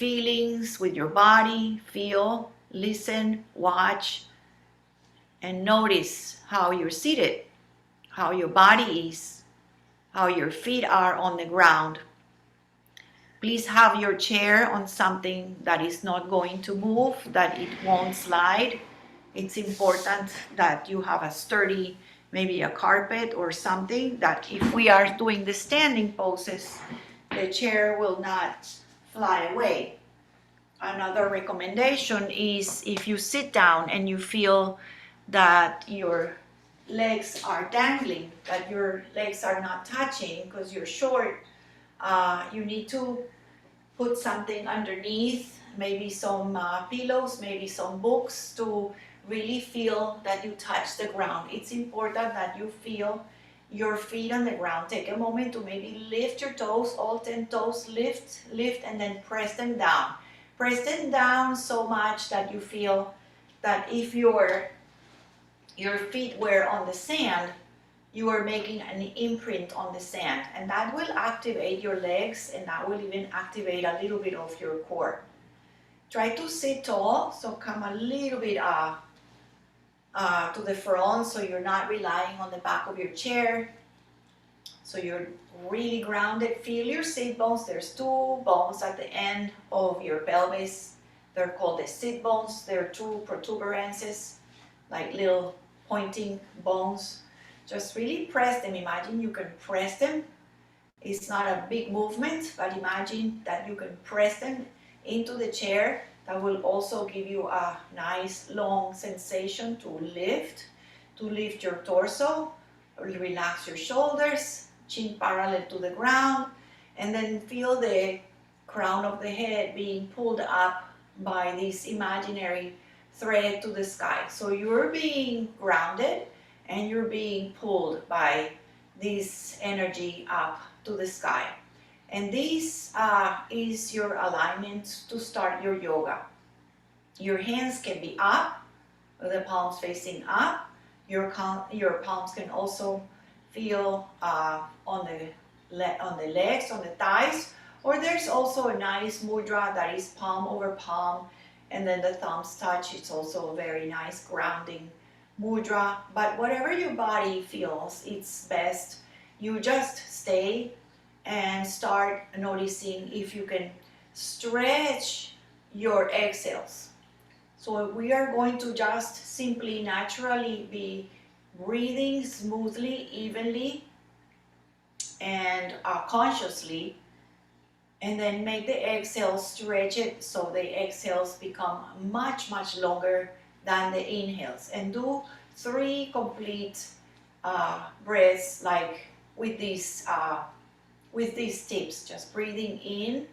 feelings with your body. Feel, listen, watch, and notice how you're seated, how your body is, how your feet are on the ground. Please have your chair on something that is not going to move, that it won't slide. It's important that you have a sturdy, maybe a carpet or something, that if we are doing the standing poses, the chair will not fly away. Another recommendation is if you sit down and you feel that your legs are dangling, that your legs are not touching because you're short, you need to put something underneath, maybe some pillows, maybe some books, to really feel that you touch the ground. It's important that you feel your feet on the ground. Take a moment to maybe lift your toes, all 10 toes, lift, and then press them down. Press them down so much that you feel that if your feet were on the sand, you are making an imprint on the sand, and that will activate your legs, and that will even activate a little bit of your core. Try to sit tall, so come a little bit to the front, so you're not relying on the back of your chair, so you're really grounded. Feel your sit bones. There's two bones at the end of your pelvis. They're called the sit bones. They're two protuberances, like little pointing bones. Just really press them. Imagine you can press them. It's not a big movement, but imagine that you can press them into the chair. That will also give you a nice long sensation to lift your torso, relax your shoulders, chin parallel to the ground, and then feel the crown of the head being pulled up by this imaginary thread to the sky. So you're being grounded and you're being pulled by this energy up to the sky. And this is your alignment to start your yoga. Your hands can be up, with the palms facing up. Your palms can also feel on the legs, on the thighs, or there's also a nice mudra that is palm over palm, and then the thumbs touch. It's also a very nice grounding mudra. But whatever your body feels, it's best you just stay and start noticing if you can stretch your exhales. So we are going to just simply naturally be breathing smoothly, evenly, and consciously, and then make the exhales, stretch it so the exhales become much longer than the inhales, and do 3 complete breaths, like with these tips. Just breathing in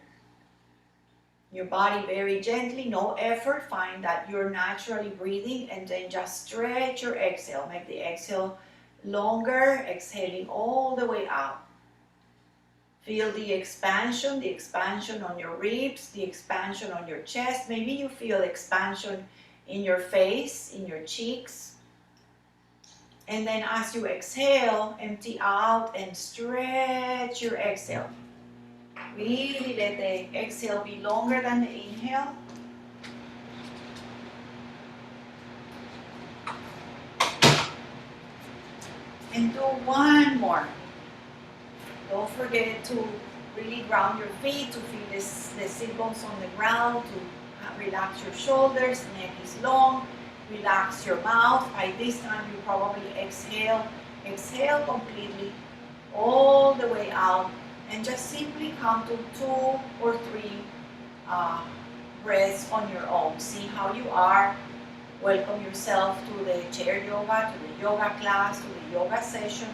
your body very gently, no effort. Find that you're naturally breathing, and then just stretch your exhale. Make the exhale longer, exhaling all the way out. Feel the expansion on your ribs, the expansion on your chest. Maybe you feel expansion in your face, in your cheeks. And then as you exhale, empty out and stretch your exhale. Really let the exhale be longer than the inhale. And do one more. Don't forget to really ground your feet, to feel the sit bones on the ground, to relax your shoulders, neck is long, relax your mouth. By this time you probably exhale completely all the way out, and just simply come to 2 or 3 breaths on your own. See how you are. Welcome yourself to the chair yoga, to the yoga class, to the yoga session.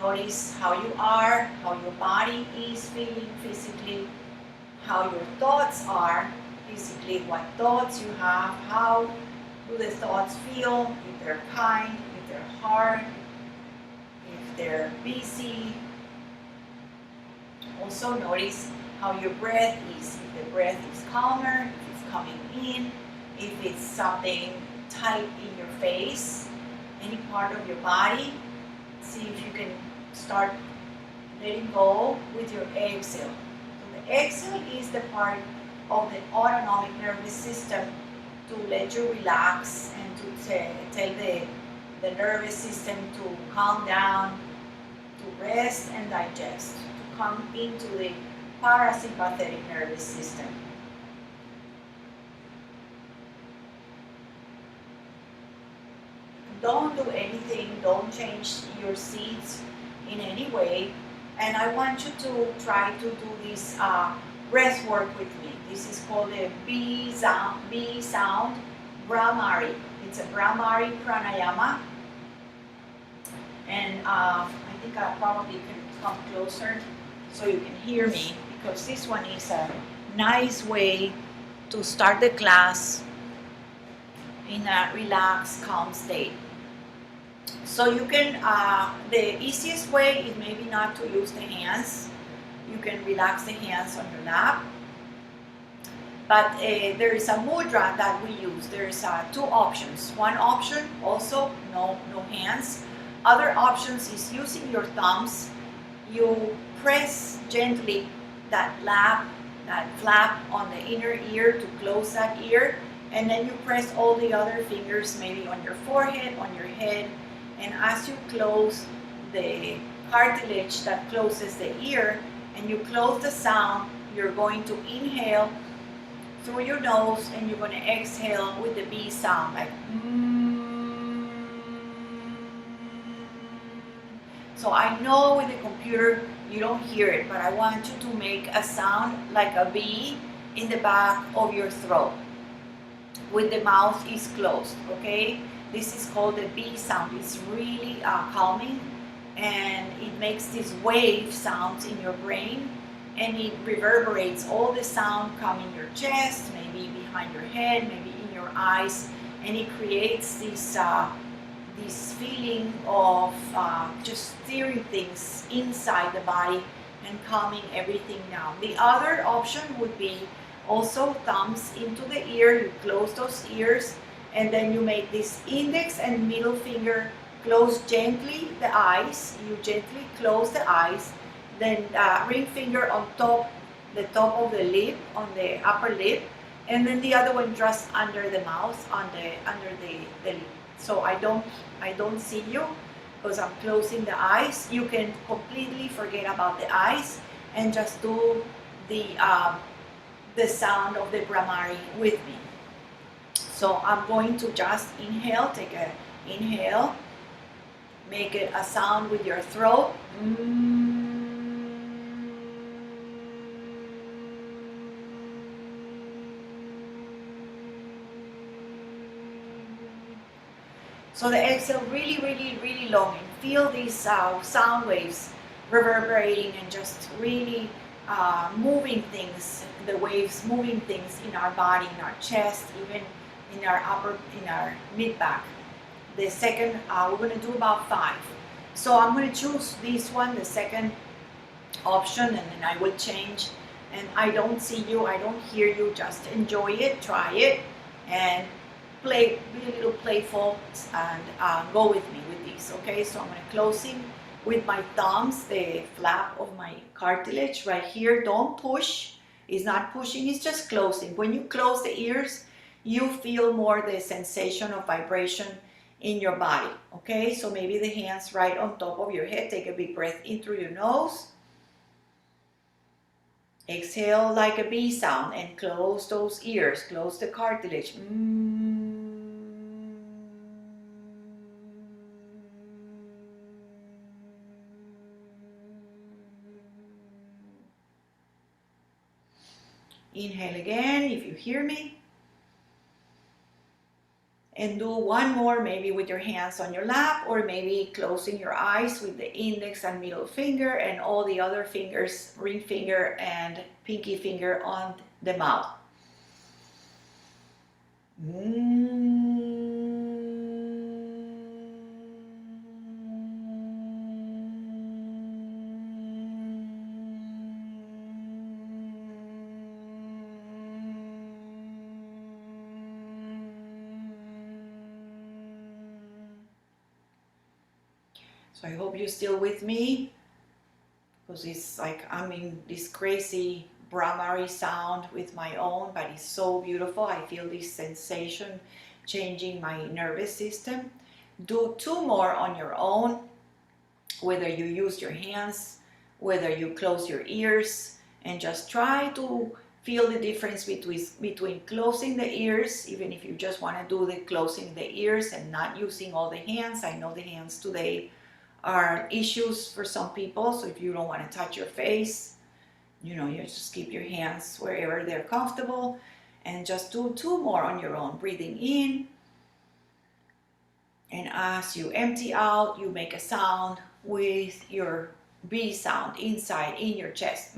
Notice how you are, how your body is feeling physically, how your thoughts are physically, what thoughts you have, how do the thoughts feel, if they're kind, if they're hard, if they're busy. Also notice how your breath is, if the breath is calmer, if it's coming in, if it's something tight in your face, any part of your body. See if you can start letting go with your exhale. So the exhale is the part of the autonomic nervous system to let you relax and to tell the nervous system to calm down, to rest and digest, to come into the parasympathetic nervous system. Don't do anything, don't change your seats in any way. And I want you to try to do this breath work with me. This is called a B sound Brahmari. It's a Brahmari pranayama. And I think I probably can come closer so you can hear me, because this one is a nice way to start the class in a relaxed, calm state. So you can, the easiest way is maybe not to use the hands. You can relax the hands on your lap. But there is a mudra that we use. There's two options. One option, also no hands. Other options is using your thumbs. You press gently that flap on the inner ear to close that ear. And then you press all the other fingers maybe on your forehead, on your head. And as you close the cartilage that closes the ear and you close the sound, you're going to inhale through your nose and you're going to exhale with the B sound, like So I know with the computer you don't hear it, but I want you to make a sound like a B in the back of your throat with the mouth is closed, okay? This is called the B sound. It's really calming, and it makes these wave sounds in your brain, and it reverberates all the sound come in your chest, maybe behind your head, maybe in your eyes, and it creates this feeling of just steering things inside the body and calming everything down. The other option would be also thumbs into the ear. You close those ears, and then you make this index and middle finger close gently the eyes. You gently close the eyes, then ring finger on the top of the lip, on the upper lip, and then the other one just under the mouth, under the lip. So I don't see you because I'm closing the eyes. You can completely forget about the eyes and just do the sound of the Brahmari with me. So I'm going to just inhale, take a inhale, make it a sound with your throat. So the exhale really, really, really long, and feel these sound waves reverberating and just really moving things, the waves moving things in our body, in our chest, even in our mid back. The second, we're going to do about 5. So I'm going to choose this one, the second option, and then I will change. And I don't see you, I don't hear you, just enjoy it, try it, and be a little playful, and go with me with these, okay? So I'm going to closing with my thumbs, the flap of my cartilage right here. Don't push. It's not pushing, it's just closing. When you close the ears, you feel more the sensation of vibration in your body, okay? So maybe the hands right on top of your head. Take a big breath in through your nose. Exhale like a B sound and close those ears, close the cartilage. Inhale again if you hear me. And do one more, maybe with your hands on your lap, or maybe closing your eyes with the index and middle finger and all the other fingers, ring finger and pinky finger on the mouth. So I hope you're still with me, because it's like I'm in this crazy Brahmari sound with my own, but it's so beautiful. I feel this sensation changing my nervous system. Do 2 more on your own, whether you use your hands, whether you close your ears, and just try to feel the difference between closing the ears, even if you just want to do the closing the ears and not using all the hands. I know the hands today are issues for some people, so if you don't want to touch your face, you just keep your hands wherever they're comfortable, and just do 2 more on your own, breathing in, and as you empty out, you make a sound with your B sound inside in your chest.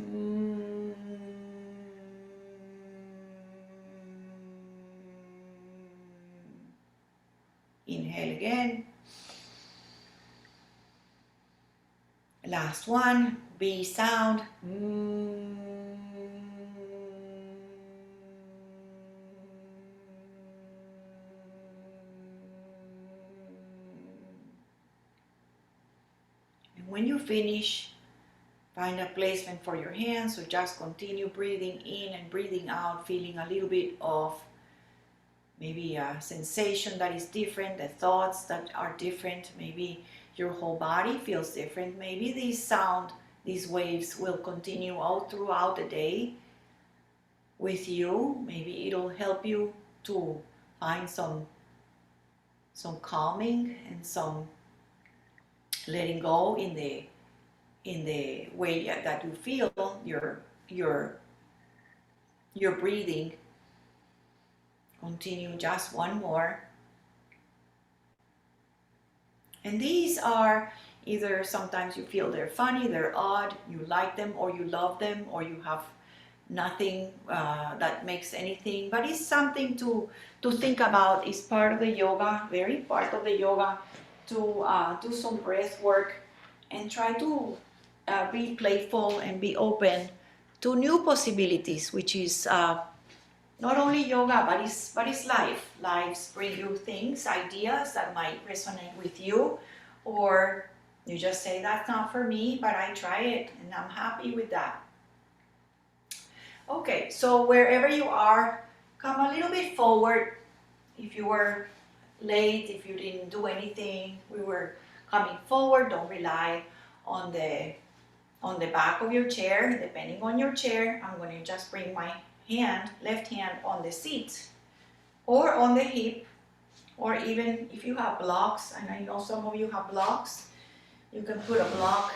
Inhale again. Last one, B sound. And when you finish, find a placement for your hands, so just continue breathing in and breathing out, feeling a little bit of maybe a sensation that is different, the thoughts that are different, maybe your whole body feels different. Maybe these waves will continue all throughout the day with you. Maybe it'll help you to find some calming and some letting go in the way that you feel your breathing. Continue just 1 more. And these are either sometimes you feel they're funny, they're odd, you like them or you love them, or you have nothing that makes anything, but it's something to think about. It's part of the yoga, very part of the yoga, to do some breath work and try to be playful and be open to new possibilities, which is not only yoga, but it's life. Lives bring you things, ideas that might resonate with you, or you just say, that's not for me, but I try it and I'm happy with that. Okay, so wherever you are, come a little bit forward. If you were late, if you didn't do anything, we were coming forward. Don't rely on the back of your chair. Depending on your chair, I'm going to just bring my left hand on the seat or on the hip, or even if you have blocks, and I know some of you have blocks, you can put a block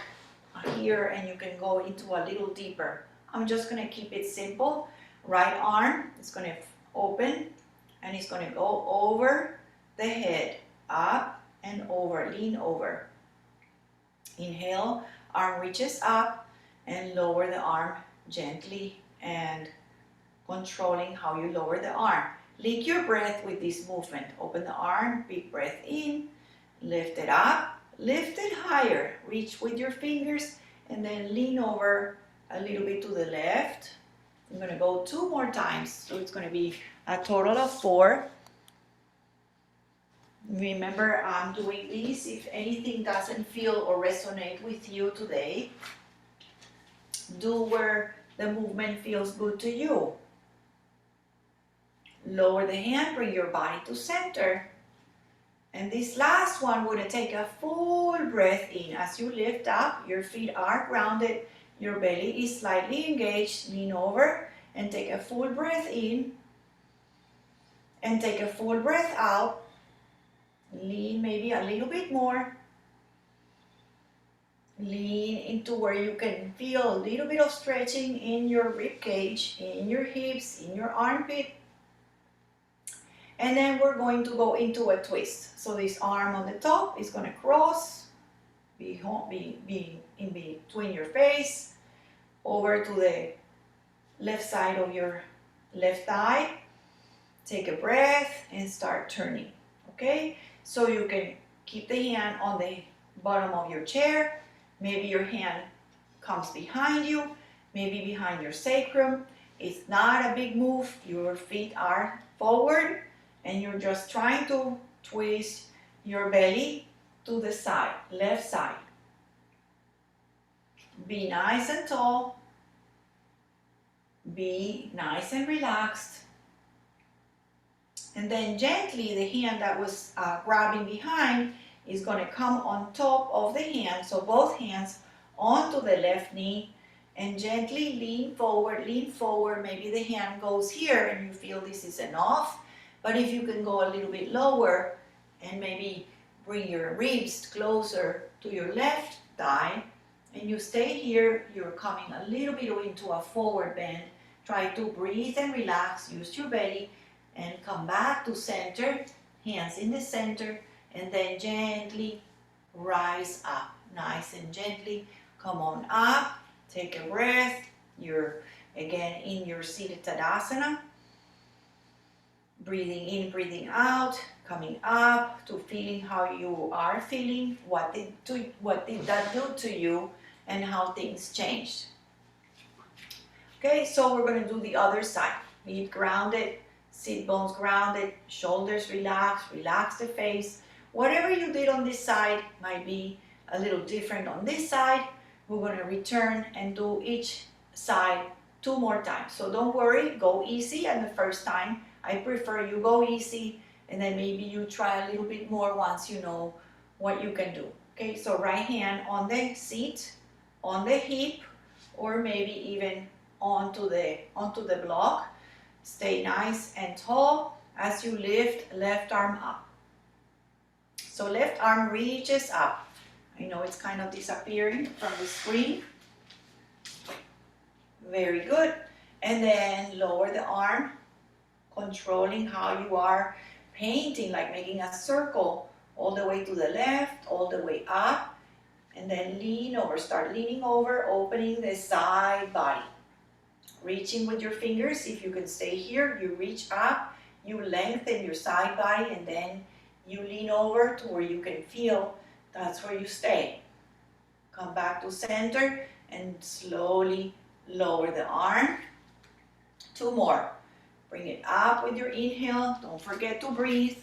here and you can go into a little deeper. I'm just going to keep it simple. Right arm is going to open and it's going to go over the head, up and over, lean over. Inhale, arm reaches up, and lower the arm gently and controlling how you lower the arm. Link your breath with this movement. Open the arm, big breath in, lift it up, lift it higher. Reach with your fingers and then lean over a little bit to the left. I'm going to go 2 more times, so it's going to be a total of 4. Remember, I'm doing this. If anything doesn't feel or resonate with you today, do where the movement feels good to you. Lower the hand, bring your body to center. And this last one, we're going to take a full breath in. As you lift up, your feet are grounded, your belly is slightly engaged. Lean over and take a full breath in. And take a full breath out. Lean maybe a little bit more. Lean into where you can feel a little bit of stretching in your rib cage, in your hips, in your armpit. And then we're going to go into a twist. So this arm on the top is going to cross, be in between your face, over to the left side of your left thigh. Take a breath and start turning. Okay? So you can keep the hand on the bottom of your chair. Maybe your hand comes behind you, maybe behind your sacrum. It's not a big move. Your feet are forward and you're just trying to twist your belly to the side, left side. Be nice and tall. Be nice and relaxed. And then gently, the hand that was grabbing behind is going to come on top of the hand. So both hands onto the left knee and gently lean forward, lean forward. Maybe the hand goes here and you feel this is enough. But if you can go a little bit lower and maybe bring your ribs closer to your left thigh and you stay here, you're coming a little bit into a forward bend. Try to breathe and relax, use your belly and come back to center, hands in the center, and then gently rise up, nice and gently. Come on up, take a breath. You're again in your seated Tadasana. Breathing in, breathing out, coming up to feeling how you are feeling, what did that do to you, and how things changed. Okay, so we're going to do the other side. Feet grounded, sit bones grounded, shoulders relaxed, relax the face. Whatever you did on this side might be a little different on this side. We're going to return and do each side 2 more times. So don't worry, go easy on the first time. I prefer you go easy and then maybe you try a little bit more once you know what you can do. Okay, so right hand on the seat, on the hip, or maybe even onto the block. Stay nice and tall as you lift left arm up. So left arm reaches up. I know it's kind of disappearing from the screen. Very good. And then lower the arm, controlling how you are painting, like making a circle all the way to the left, all the way up. And then lean over, start leaning over, opening the side body. Reaching with your fingers, if you can stay here, you reach up, you lengthen your side body, and then you lean over to where you can feel, that's where you stay. Come back to center and slowly lower the arm. 2 more. Bring it up with your inhale, don't forget to breathe.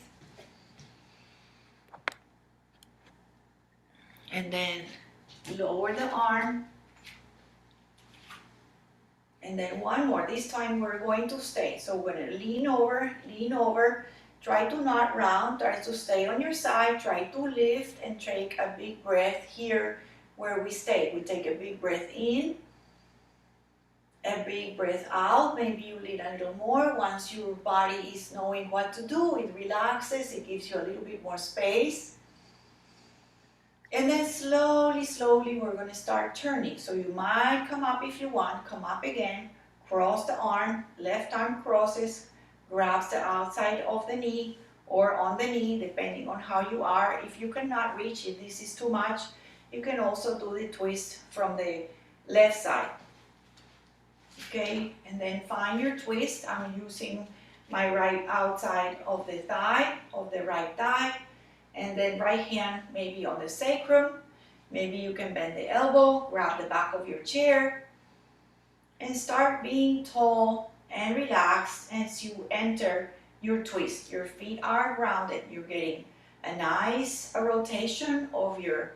And then lower the arm. And then 1 more. This time we're going to stay. So we're going to lean over. Try to not round. Try to stay on your side. Try to lift and take a big breath here where we stay. We take a big breath in. A big breath out. Maybe you lean a little more. Once your body is knowing what to do, it relaxes. It gives you a little bit more space. And then slowly, we're going to start turning. So you might come up if you want. Come up again. Cross the arm. Left arm crosses. Grabs the outside of the knee or on the knee, depending on how you are. If you cannot reach it, this is too much, you can also do the twist from the left side. Okay, and then find your twist. I'm using my right outside of the thigh, of the right thigh. And then right hand maybe on the sacrum. Maybe you can bend the elbow, grab the back of your chair, and start being tall and relaxed as you enter your twist. Your feet are grounded. You're getting a nice rotation of your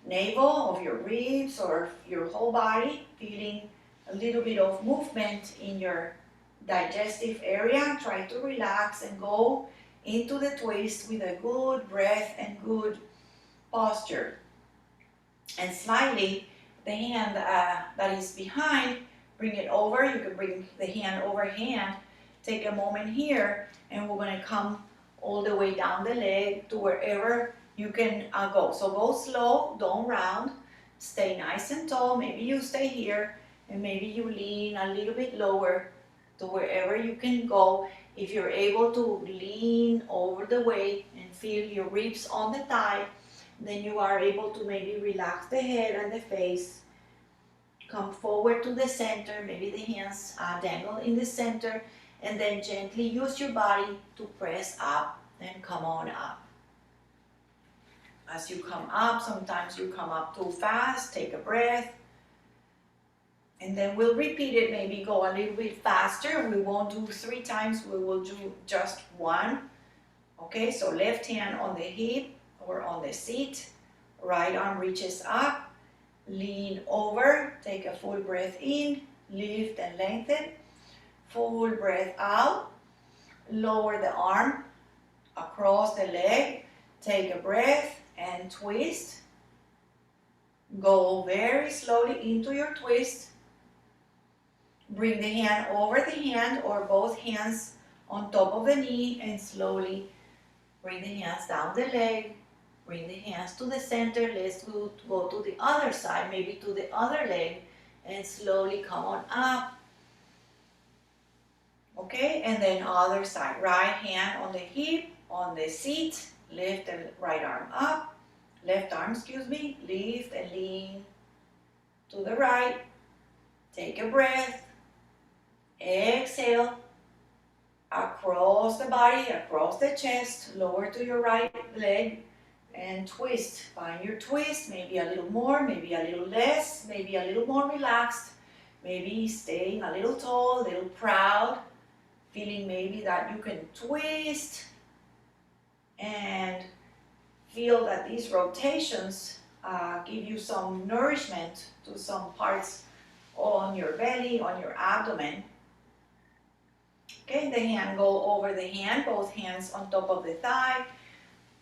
navel, of your ribs, or your whole body, feeling a little bit of movement in your digestive area. Try to relax and go into the twist with a good breath and good posture. And slightly, the hand that is behind, bring it over. You can bring the hand over hand. Take a moment here, and we're going to come all the way down the leg to wherever you can go. So go slow, don't round. Stay nice and tall. Maybe you stay here, and maybe you lean a little bit lower to wherever you can go. If you're able to lean over the way and feel your ribs on the thigh, then you are able to maybe relax the head and the face. Come forward to the center, maybe the hands dangle in the center, and then gently use your body to press up and come on up. As you come up, sometimes you come up too fast, take a breath. And then we'll repeat it, maybe go a little bit faster. We won't do 3 times, we will do just 1. Okay, so left hand on the hip or on the seat. Right arm reaches up, lean over, take a full breath in, lift and lengthen. Full breath out. Lower the arm across the leg. Take a breath and twist. Go very slowly into your twist. Bring the hand over the hand or both hands on top of the knee and slowly bring the hands down the leg. Bring the hands to the center. Let's go to the other side, maybe to the other leg, and slowly come on up. Okay, and then other side. Right hand on the hip, on the seat. Lift the right arm up. Left arm, lift and lean to the right. Take a breath. Exhale. Across the body, across the chest. Lower to your right leg and twist. Find your twist. Maybe a little more, maybe a little less, maybe a little more relaxed. Maybe staying a little tall, a little proud. Feeling maybe that you can twist and feel that these rotations give you some nourishment to some parts on your belly, on your abdomen. Okay, the hand go over the hand, both hands on top of the thigh.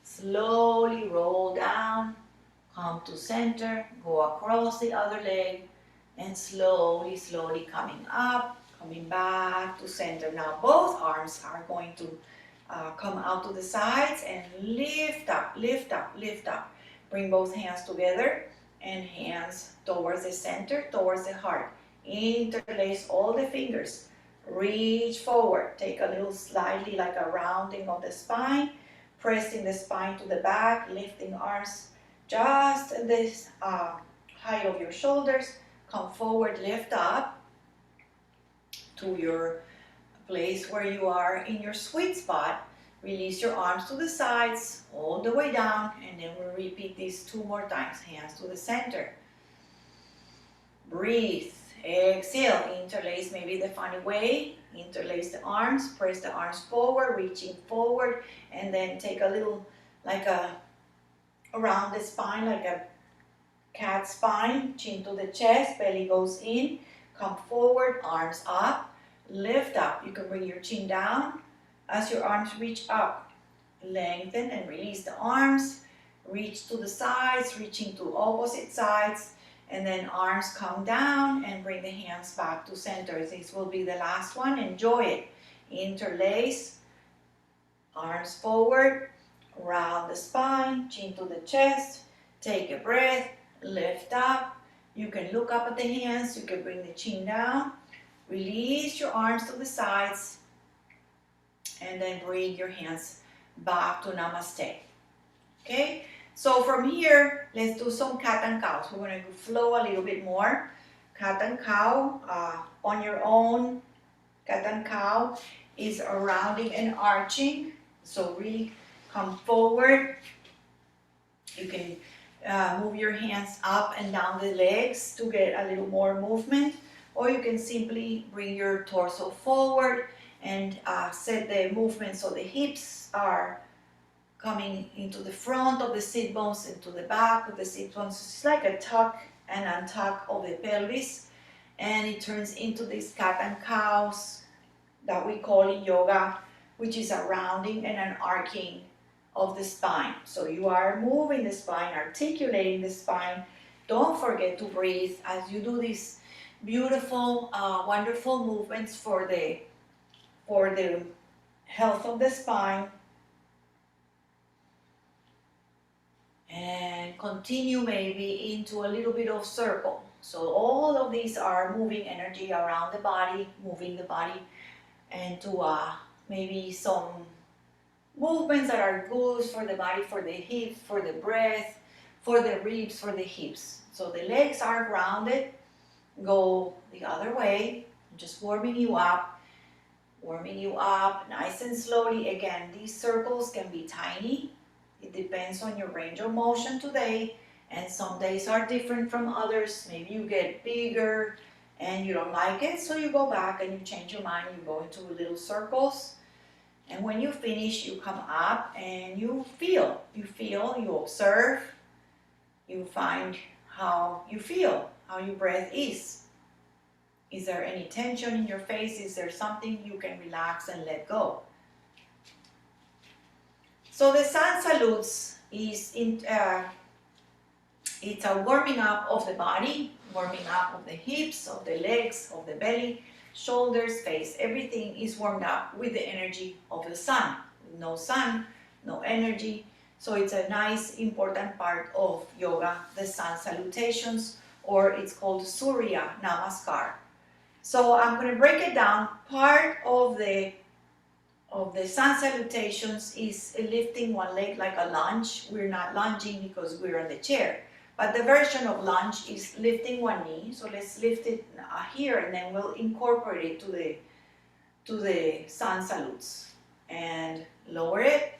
Slowly roll down, come to center, go across the other leg, and slowly, slowly coming up, coming back to center. Now both arms are going to come out to the sides and lift up, lift up, lift up. Bring both hands together and hands towards the center, towards the heart. Interlace all the fingers. Reach forward. Take a little slightly like a rounding of the spine. Pressing the spine to the back, lifting arms just this height of your shoulders. Come forward, lift up to your place where you are in your sweet spot. Release your arms to the sides, all the way down, and then we'll repeat this 2 more times. Hands to the center. Breathe. Exhale. Interlace maybe the funny way. Interlace the arms. Press the arms forward, reaching forward, and then take a little like around the spine, like a cat spine. Chin to the chest, belly goes in. Come forward, arms up, lift up. You can bring your chin down as your arms reach up. Lengthen and release the arms. Reach to the sides, reaching to opposite sides. And then arms come down and bring the hands back to center. This will be the last one. Enjoy it. Interlace. Arms forward. Round the spine. Chin to the chest. Take a breath. Lift up. You can look up at the hands. You can bring the chin down. Release your arms to the sides. And then bring your hands back to Namaste. Okay? So from here, let's do some cat and cows. We're going to flow a little bit more. Cat and cow on your own. Cat and cow is a rounding and arching. So really come forward. You can move your hands up and down the legs to get a little more movement. Or you can simply bring your torso forward and set the movement so the hips are coming into the front of the sit bones, into the back of the sit bones. It's like a tuck and untuck of the pelvis, and it turns into these cat and cows that we call in yoga, which is a rounding and an arcing of the spine. So you are moving the spine, articulating the spine. Don't forget to breathe as you do these beautiful, wonderful movements for the health of the spine. And continue maybe into a little bit of circle. So all of these are moving energy around the body, moving the body, and to maybe some movements that are good for the body, for the hips, for the breath, for the ribs, for the hips. So the legs are grounded. Go the other way, just warming you up nice and slowly. Again, these circles can be tiny. It depends on your range of motion today, and some days are different from others. Maybe you get bigger and you don't like it, so you go back and you change your mind. You go into little circles, and when you finish, you come up and you feel, you observe, you find how you feel, how your breath is. Is there any tension in your face? Is there something you can relax and let go? So the sun salutes is it's a warming up of the body, warming up of the hips, of the legs, of the belly, shoulders, face. Everything is warmed up with the energy of the sun. No sun, no energy. So it's a nice, important part of yoga, the sun salutations, or it's called Surya Namaskar. So I'm going to break it down. Part of the sun salutations is lifting one leg like a lunge. We're not lunging because we're on the chair. But the version of lunge is lifting one knee. So let's lift it here, and then we'll incorporate it to the sun salutes. And lower it.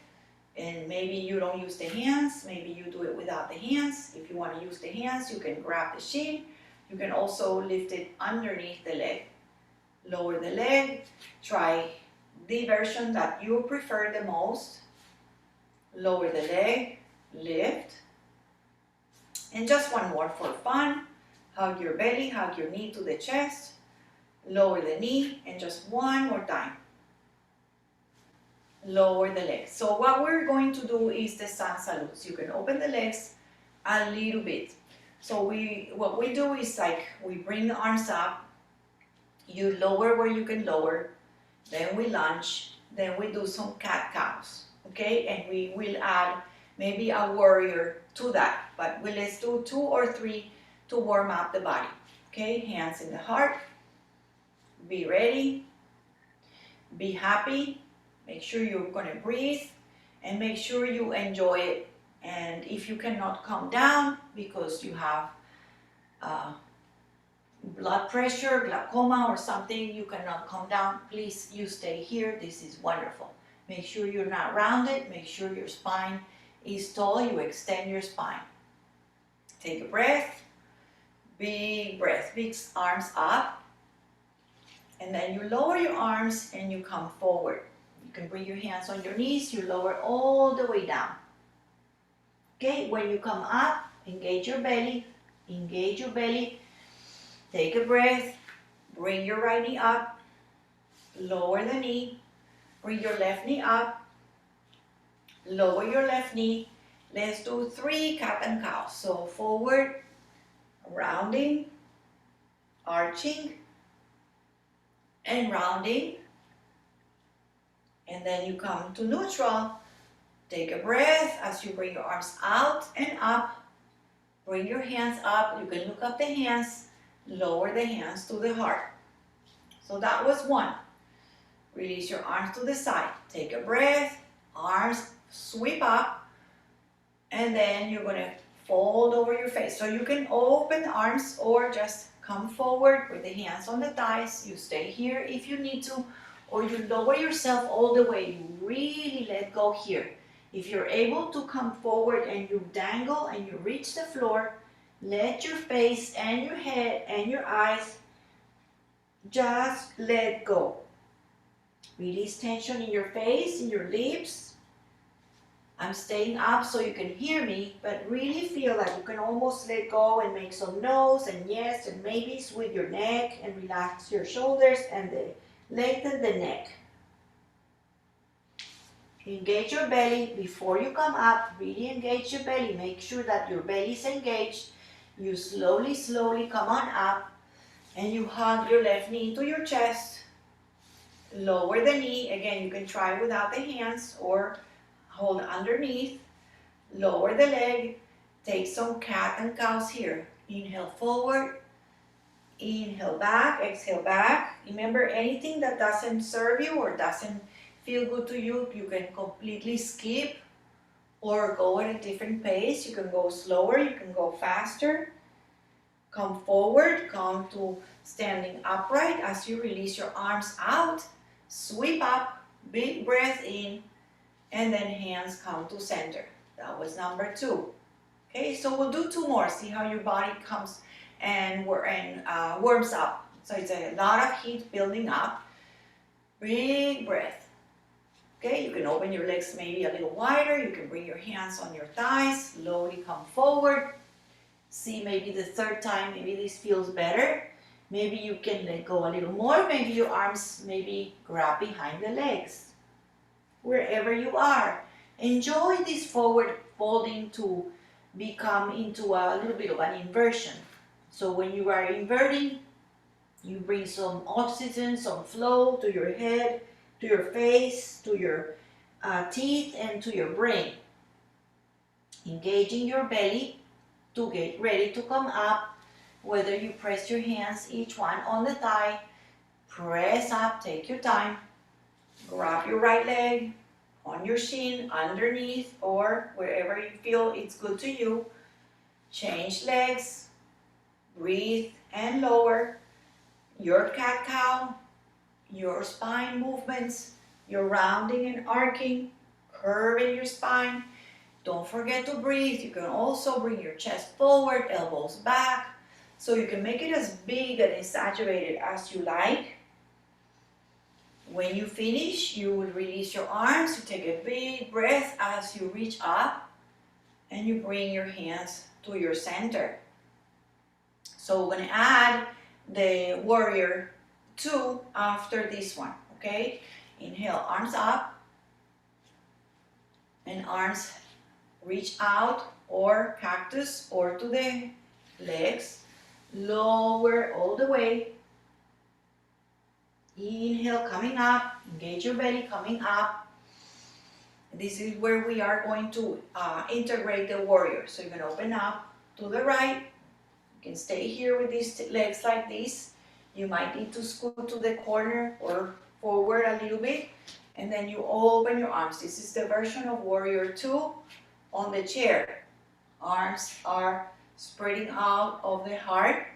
And maybe you don't use the hands. Maybe you do it without the hands. If you want to use the hands, you can grab the shin. You can also lift it underneath the leg. Lower the leg. Try the version that you prefer the most. Lower the leg. Lift. And just one more for fun. Hug your belly, hug your knee to the chest. Lower the knee, and just one more time. Lower the legs. So what we're going to do is the sun salutes. You can open the legs a little bit. So what we do is like we bring the arms up. You lower where you can lower. Then we lunge. Then we do some cat-cows. Okay, and we will add maybe a warrior to that, but let's do 2 or 3 to warm up the body. Okay, hands in the heart. Be ready. Be happy. Make sure you're going to breathe, and make sure you enjoy it. And if you cannot come down because you have blood pressure, glaucoma or something, you cannot come down, please, you stay here. This is wonderful. Make sure you're not rounded. Make sure your spine is tall. You extend your spine. Take a breath. Big breath. Big arms up. And then you lower your arms and you come forward. You can bring your hands on your knees. You lower all the way down. Okay, when you come up, engage your belly. Engage your belly. Take a breath. Bring your right knee up. Lower the knee. Bring your left knee up. Lower your left knee. Let's do 3 cat and cow. So forward, rounding, arching, and rounding. And then you come to neutral. Take a breath as you bring your arms out and up. Bring your hands up. You can look up the hands. Lower the hands to the heart. So that was 1. Release your arms to the side. Take a breath. Arms sweep up. And then you're going to fold over your face. So you can open the arms or just come forward with the hands on the thighs. You stay here if you need to. Or you lower yourself all the way. You really let go here. If you're able to come forward and you dangle and you reach the floor, let your face and your head and your eyes just let go. Release tension in your face, in your lips. I'm staying up so you can hear me, but really feel like you can almost let go and make some no's and yes and maybes with your neck, and relax your shoulders and lengthen the neck. Engage your belly before you come up. Really engage your belly. Make sure that your belly is engaged. You slowly, slowly come on up, and you hug your left knee to your chest. Lower the knee. Again, you can try without the hands or hold underneath. Lower the leg. Take some cat and cows here. Inhale forward. Inhale back. Exhale back. Remember, anything that doesn't serve you or doesn't feel good to you, you can completely skip or go at a different pace. You can go slower. You can go faster. Come forward. Come to standing upright as you release your arms out. Sweep up. Big breath in. And then hands come to center. That was number 2. Okay, so we'll do 2 more. See how your body comes and warms up. So it's a lot of heat building up. Big breath. Okay, you can open your legs maybe a little wider. You can bring your hands on your thighs. Slowly come forward. See, maybe the 3rd time, maybe this feels better. Maybe you can let go a little more. Maybe your arms maybe grab behind the legs. Wherever you are, enjoy this forward folding to become into a little bit of an inversion. So when you are inverting, you bring some oxygen, some flow to your head, to your face, to your teeth, and to your brain. Engaging your belly to get ready to come up. Whether you press your hands, each one on the thigh, press up, take your time. Grab your right leg on your shin, underneath, or wherever you feel it's good to you. Change legs, breathe and lower. Your cat-cow, your spine movements, your rounding and arcing, curving your spine. Don't forget to breathe. You can also bring your chest forward, elbows back, so you can make it as big and exaggerated as you like. When you finish, you will release your arms. You take a big breath as you reach up, and you bring your hands to your center. So we're going to add the warrior 2 after this one, okay? Inhale, arms up, and arms reach out, or cactus, or to the legs. Lower all the way. Inhale, coming up, engage your belly, coming up. This is where we are going to integrate the warrior. So you're going to open up to the right. You can stay here with these legs like this. You might need to scoot to the corner or forward a little bit. And then you open your arms. This is the version of warrior 2 on the chair. Arms are spreading out of the heart.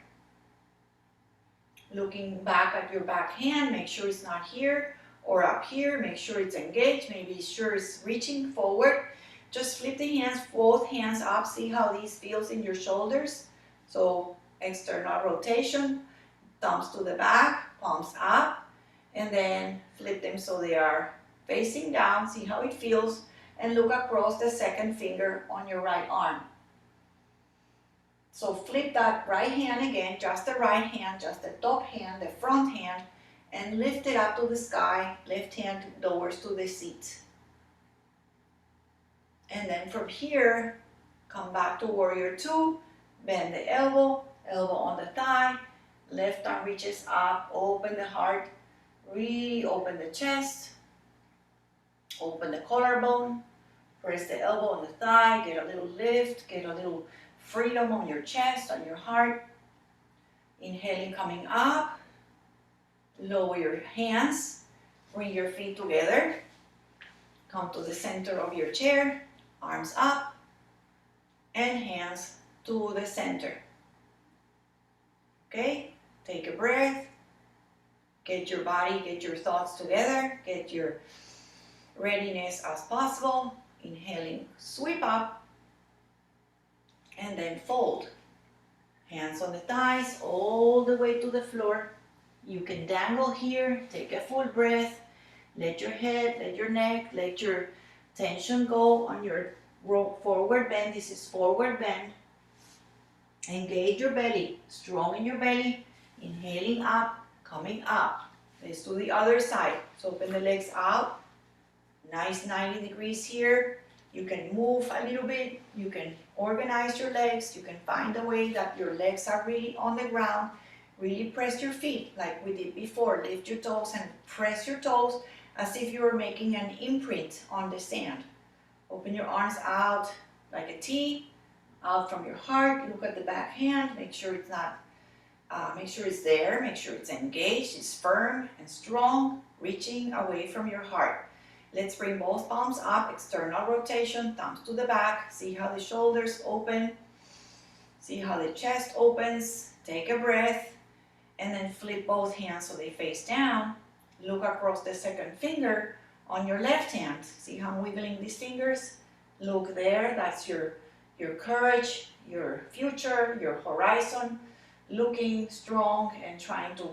Looking back at your back hand, make sure it's not here or up here. Make sure it's engaged. Maybe sure it's reaching forward. Just flip the hands, both hands up. See how this feels in your shoulders. So external rotation, thumbs to the back, palms up, and then flip them so they are facing down. See how it feels, and look across the second finger on your right arm. So flip that right hand again, just the right hand, just the top hand, the front hand, and lift it up to the sky. Left hand lowers to the seat. And then from here, come back to warrior 2, bend the elbow, elbow on the thigh, left arm reaches up, open the heart, really open the chest, open the collarbone, press the elbow on the thigh, get a little lift, get a little freedom on your chest, on your heart. Inhaling, coming up, lower your hands, bring your feet together, come to the center of your chair, arms up, and hands to the center. Okay, take a breath, get your body, get your thoughts together, get your readiness as possible. Inhaling, sweep up, and then fold. Hands on the thighs, all the way to the floor. You can dangle here, take a full breath, let your head, let your neck, let your tension go on your forward bend. This is forward bend. Engage your belly, strong in your belly, inhaling up, coming up. Let's do the other side. So open the legs out, nice 90 degrees here. You can move a little bit, you can organize your legs, you can find a way that your legs are really on the ground. Really press your feet like we did before. Lift your toes and press your toes as if you were making an imprint on the sand. Open your arms out like a T, out from your heart. Look at the back hand, make sure it's not, make sure it's there, make sure it's engaged, it's firm and strong, reaching away from your heart. Let's bring both palms up, external rotation, thumbs to the back. See how the shoulders open, see how the chest opens. Take a breath, and then flip both hands so they face down. Look across the second finger on your left hand. See how I'm wiggling these fingers? Look there, that's your courage, your future, your horizon. Looking strong and trying to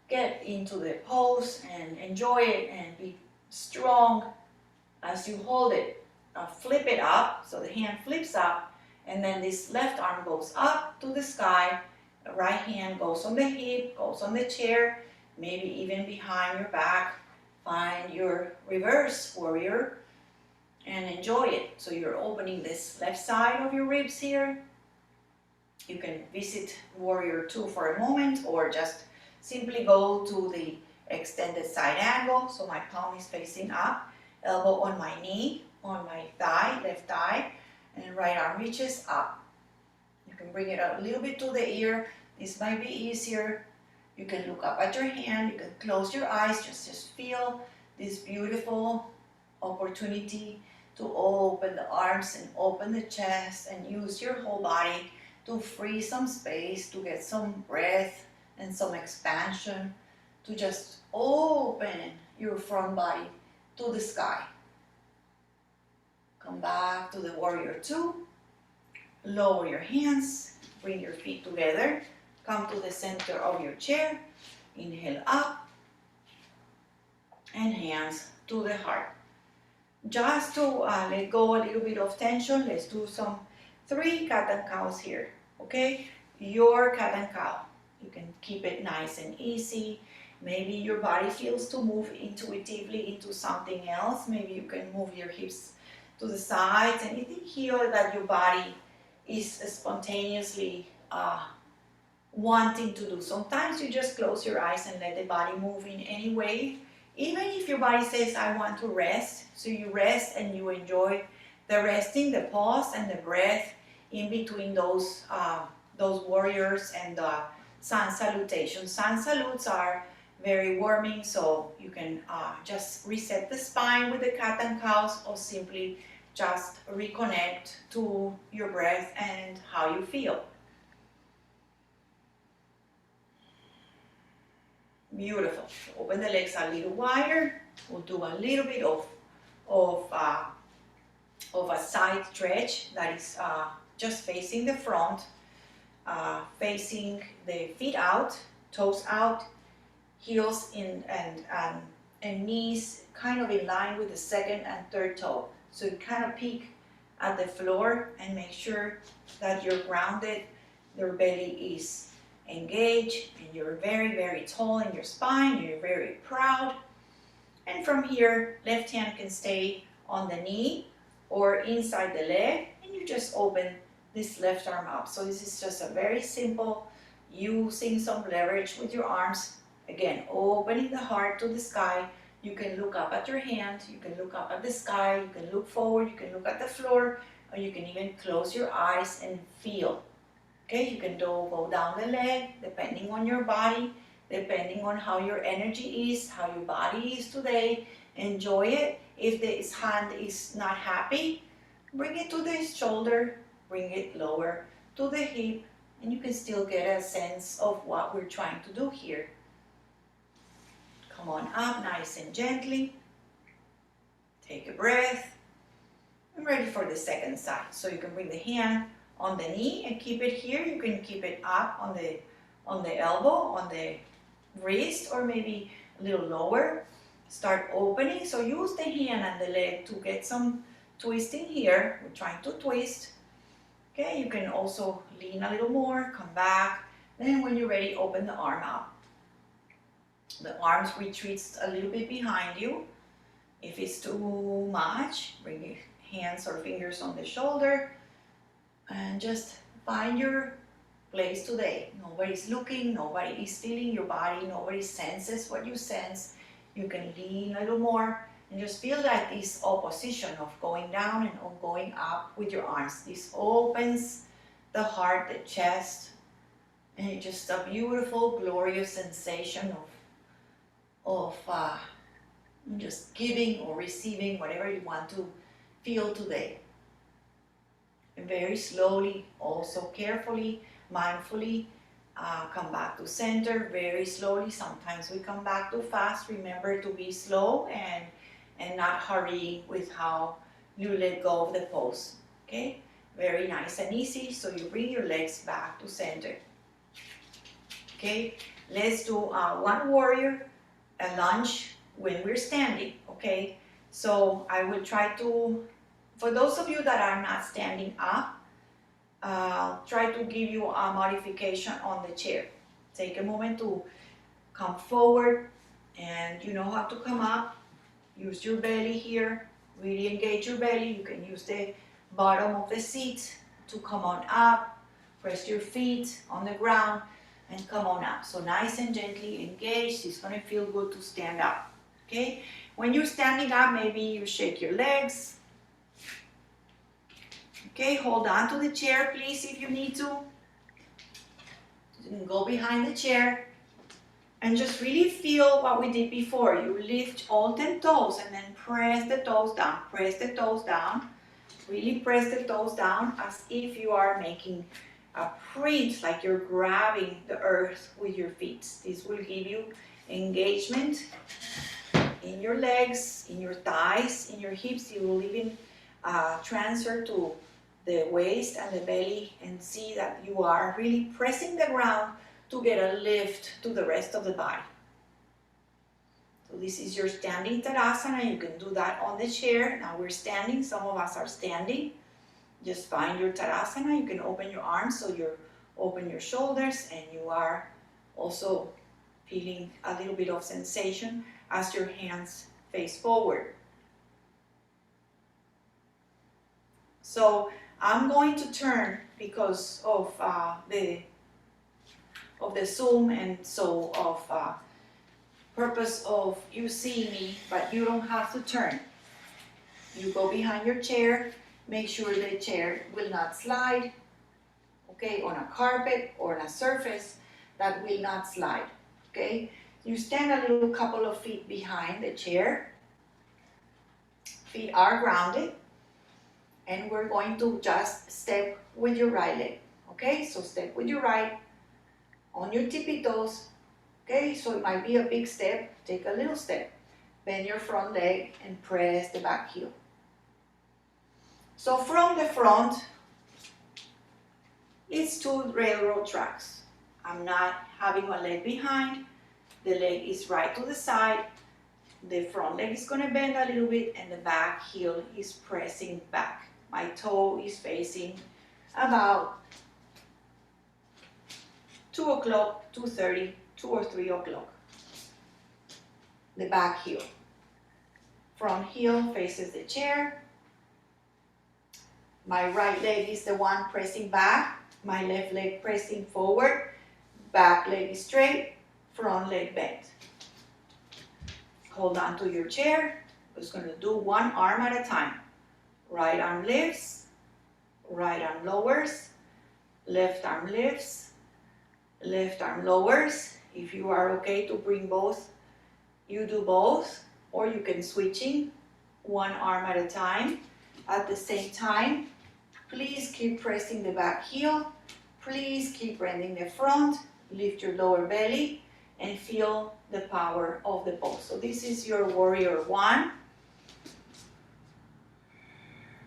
get into the pose and enjoy it and be strong as you hold it. Flip it up, so the hand flips up, and then this left arm goes up to the sky, The right hand goes on the hip, goes on the chair, maybe even behind your back. Find your reverse warrior and enjoy it. So you're opening this left side of your ribs here. You can visit warrior 2 for a moment, or just simply go to the extended side angle. So my palm is facing up, elbow on my knee, on my thigh, left thigh, and right arm reaches up. You can bring it a little bit to the ear. This might be easier. You can look up at your hand. You can close your eyes. Just feel this beautiful opportunity to open the arms and open the chest and use your whole body to free some space, to get some breath and some expansion, to just open your front body to the sky. Come back to the warrior 2. Lower your hands, bring your feet together, come to the center of your chair, inhale up, and hands to the heart. Just to let go a little bit of tension, let's do some 3 cat and cows here, okay? Your cat and cow. You can keep it nice and easy. Maybe your body feels to move intuitively into something else. Maybe you can move your hips to the sides, anything here that your body is spontaneously wanting to do. Sometimes you just close your eyes and let the body move in any way. Even if your body says, I want to rest, so you rest and you enjoy the resting, the pause and the breath in between those warriors and the sun salutations. Sun salutes are very warming, so you can just reset the spine with the cat and cows, or simply just reconnect to your breath and how you feel. Beautiful. Open the legs a little wider. We'll do a little bit of a side stretch that is just facing the front, facing the feet out, toes out, heels in and knees kind of in line with the second and third toe. So you kind of peek at the floor and make sure that you're grounded, your belly is engaged, and you're very, very tall in your spine, you're very proud. And from here, left hand can stay on the knee or inside the leg, and you just open this left arm up. So this is just a very simple, using some leverage with your arms. Again, opening the heart to the sky. You can look up at your hand, you can look up at the sky, you can look forward, you can look at the floor, or you can even close your eyes and feel. Okay, you can go down the leg, depending on your body, depending on how your energy is, how your body is today. Enjoy it. If this hand is not happy, bring it to the shoulder, bring it lower to the hip, and you can still get a sense of what we're trying to do here. Come on up nice and gently. Take a breath. I'm ready for the second side. So you can bring the hand on the knee and keep it here. You can keep it up on the elbow, on the wrist, or maybe a little lower. Start opening. So use the hand and the leg to get some twisting here. We're trying to twist. Okay, you can also lean a little more, come back. Then when you're ready, open the arm out. The arms retreats a little bit behind you. If it's too much, bring your hands or fingers on the shoulder and just find your place today. Nobody's looking, nobody is feeling your body, nobody senses what you sense. You can lean a little more and just feel like this opposition of going down and going up with your arms. This opens the heart, the chest, and it's just a beautiful, glorious sensation of just giving or receiving whatever you want to feel today. And very slowly, also carefully, mindfully, come back to center very slowly. Sometimes we come back too fast. Remember to be slow and not hurry with how you let go of the pose. Okay, very nice and easy. So you bring your legs back to center. Okay, let's do one warrior, a lunge when we're standing. Okay, so I will try to, for those of you that are not standing up, try to give you a modification on the chair. Take a moment to come forward, and you know how to come up. Use your belly here, really engage your belly. You can use the bottom of the seat to come on up. Press your feet on the ground and come on up. So nice and gently engaged. It's going to feel good to stand up. Okay? When you're standing up, maybe you shake your legs. Okay, hold on to the chair, please, if you need to. You can go behind the chair and just really feel what we did before. You lift all 10 toes and then press the toes down. Press the toes down. Really press the toes down as if you are making a print, like you're grabbing the earth with your feet. This will give you engagement in your legs, in your thighs, in your hips. You will even transfer to the waist and the belly and see that you are really pressing the ground to get a lift to the rest of the body. So this is your standing Tadasana. You can do that on the chair. Now we're standing. Some of us are standing. Just find your Tadasana. You can open your arms so you open your shoulders, and you are also feeling a little bit of sensation as your hands face forward. So I'm going to turn because of the Zoom, and so of purpose of you seeing me, but you don't have to turn. You go behind your chair. Make sure the chair will not slide, okay, on a carpet or on a surface that will not slide, okay? You stand a little couple of feet behind the chair. Feet are grounded, and we're going to just step with your right leg, okay? So step with your right on your tippy toes, okay? So it might be a big step. Take a little step. Bend your front leg and press the back heel. So from the front, it's 2 railroad tracks. I'm not having my leg behind. The leg is right to the side. The front leg is going to bend a little bit, and the back heel is pressing back. My toe is facing about 2 o'clock, 2:30, 2 or 3 o'clock. The back heel. Front heel faces the chair. My right leg is the one pressing back. My left leg pressing forward. Back leg is straight. Front leg bent. Hold on to your chair. We're just going to do one arm at a time. Right arm lifts. Right arm lowers. Left arm lifts. Left arm lowers. If you are okay to bring both, you do both. Or you can switching one arm at a time. At the same time, please keep pressing the back heel. Please keep bending the front. Lift your lower belly and feel the power of the pose. So this is your warrior one.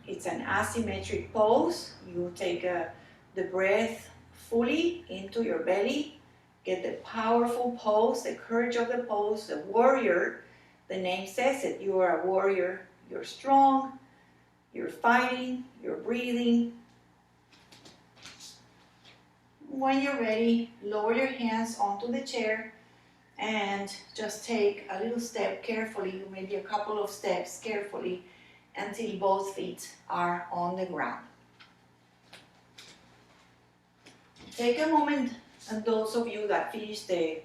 It's an asymmetric pose. You take the breath fully into your belly. Get the powerful pose, the courage of the pose, the warrior. The name says it. You are a warrior. You're strong. You're fighting. You're breathing. When you're ready, lower your hands onto the chair and just take a little step carefully, maybe a couple of steps carefully, until both feet are on the ground. Take a moment, and those of you that finish the